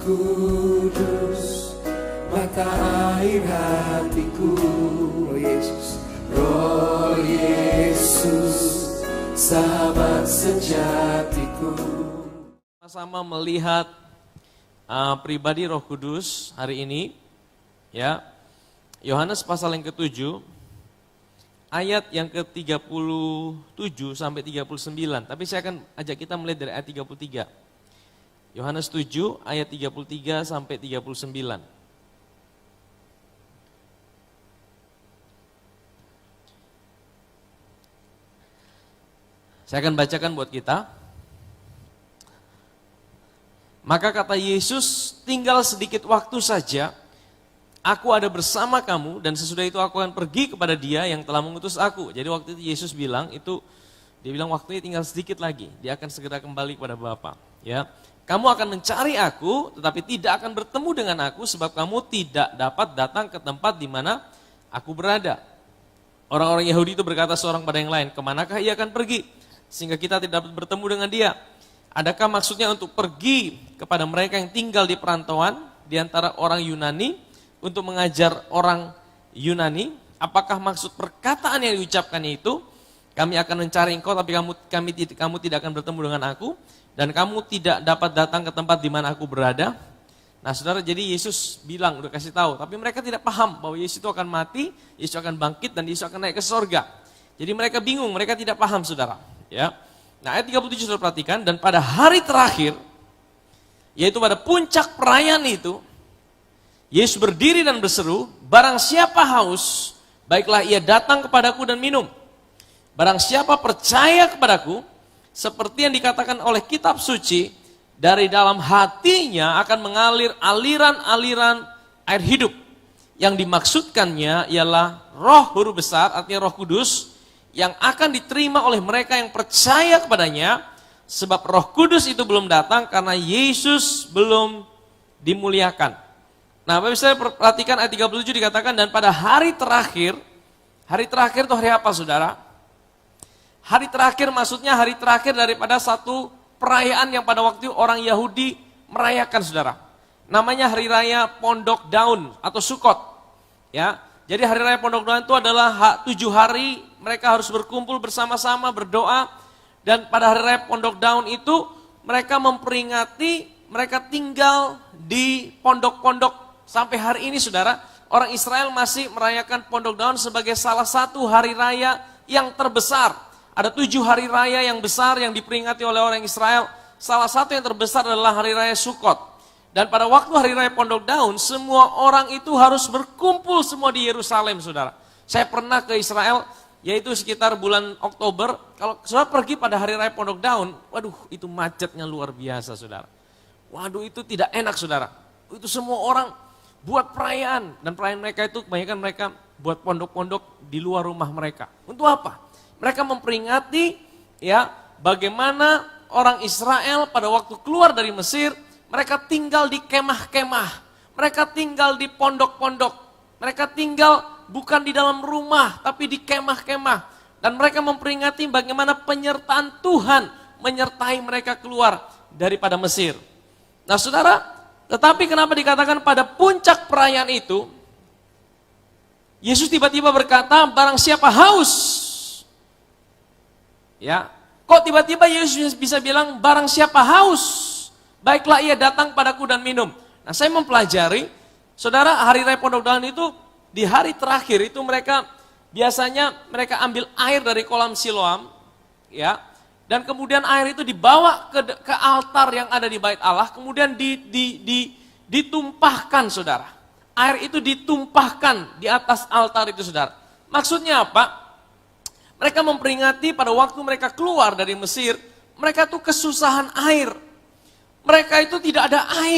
Kudus, mata air hatiku. Roh Yesus, sahabat sejatiku. Sama melihat pribadi Roh Kudus hari ini, ya. Yohanes pasal yang ke-7, ayat yang ke-37 sampai 39. Tapi saya akan ajak kita melihat dari ayat 33. Yohanes 7 ayat 33 sampai 39. Saya akan bacakan buat kita. Maka kata Yesus, tinggal sedikit waktu saja, aku ada bersama kamu, dan sesudah itu aku akan pergi kepada Dia yang telah mengutus aku. Jadi waktu itu Yesus bilang, dia bilang waktunya tinggal sedikit lagi, Dia akan segera kembali kepada Bapa. Ya, kamu akan mencari aku, tetapi tidak akan bertemu dengan aku, sebab kamu tidak dapat datang ke tempat di mana aku berada. Orang-orang Yahudi itu berkata seorang pada yang lain, kemanakah ia akan pergi? Sehingga kita tidak dapat bertemu dengan dia. Adakah maksudnya untuk pergi kepada mereka yang tinggal di perantauan, di antara orang Yunani, untuk mengajar orang Yunani? Apakah maksud perkataan yang diucapkannya itu, kami akan mencari engkau, tapi kamu tidak akan bertemu dengan aku, dan kamu tidak dapat datang ke tempat di mana aku berada? Nah saudara, jadi Yesus bilang, udah kasih tahu, tapi mereka tidak paham bahwa Yesus itu akan mati, Yesus akan bangkit, dan Yesus akan naik ke sorga. Jadi mereka bingung, mereka tidak paham saudara. Ya. Nah ayat 37 saudara perhatikan, dan pada hari terakhir, yaitu pada puncak perayaan itu, Yesus berdiri dan berseru, barang siapa haus, baiklah ia datang kepadaku dan minum. Barang siapa percaya kepadaku, seperti yang dikatakan oleh kitab suci, dari dalam hatinya akan mengalir aliran-aliran air hidup. Yang dimaksudkannya ialah roh huruf besar, artinya Roh Kudus, yang akan diterima oleh mereka yang percaya kepadanya, sebab Roh Kudus itu belum datang karena Yesus belum dimuliakan. Nah, Bapak bisa perhatikan ayat 37 dikatakan, dan pada hari terakhir itu hari apa saudara? Hari terakhir maksudnya hari terakhir daripada satu perayaan yang pada waktu orang Yahudi merayakan saudara. Namanya Hari Raya Pondok Daun atau Sukot. Ya. Jadi Hari Raya Pondok Daun itu adalah 7 hari mereka harus berkumpul bersama-sama berdoa, dan pada Hari Raya Pondok Daun itu mereka memperingati, mereka tinggal di pondok-pondok sampai hari ini saudara. Orang Israel masih merayakan Pondok Daun sebagai salah satu hari raya yang terbesar. Ada 7 hari raya yang besar yang diperingati oleh orang Israel. Salah satu yang terbesar adalah Hari Raya Sukot. Dan pada waktu Hari Raya Pondok Daun, semua orang itu harus berkumpul semua di Yerusalem, saudara. Saya pernah ke Israel, yaitu sekitar bulan Oktober. Kalau saudara pergi pada Hari Raya Pondok Daun, waduh itu macetnya luar biasa, saudara. Waduh itu tidak enak, saudara. Itu semua orang buat perayaan, dan perayaan mereka itu kebanyakan mereka buat pondok-pondok di luar rumah mereka. Untuk apa? Mereka memperingati ya bagaimana orang Israel pada waktu keluar dari Mesir, mereka tinggal di kemah-kemah, mereka tinggal di pondok-pondok, mereka tinggal bukan di dalam rumah tapi di kemah-kemah. Dan mereka memperingati bagaimana penyertaan Tuhan menyertai mereka keluar daripada Mesir. Nah saudara, tetapi kenapa dikatakan pada puncak perayaan itu, Yesus tiba-tiba berkata, barang siapa haus. Ya, kok tiba-tiba Yesus bisa bilang barang siapa haus, baiklah ia datang padaku dan minum. Nah saya mempelajari, saudara, Hari Raya Pondok Daun itu di hari terakhir itu mereka biasanya mereka ambil air dari kolam Siloam, ya, dan kemudian air itu dibawa ke altar yang ada di Bait Allah, kemudian ditumpahkan, saudara. Air itu ditumpahkan di atas altar itu, saudara. Maksudnya apa? Mereka memperingati pada waktu mereka keluar dari Mesir, mereka tuh kesusahan air. Mereka itu tidak ada air.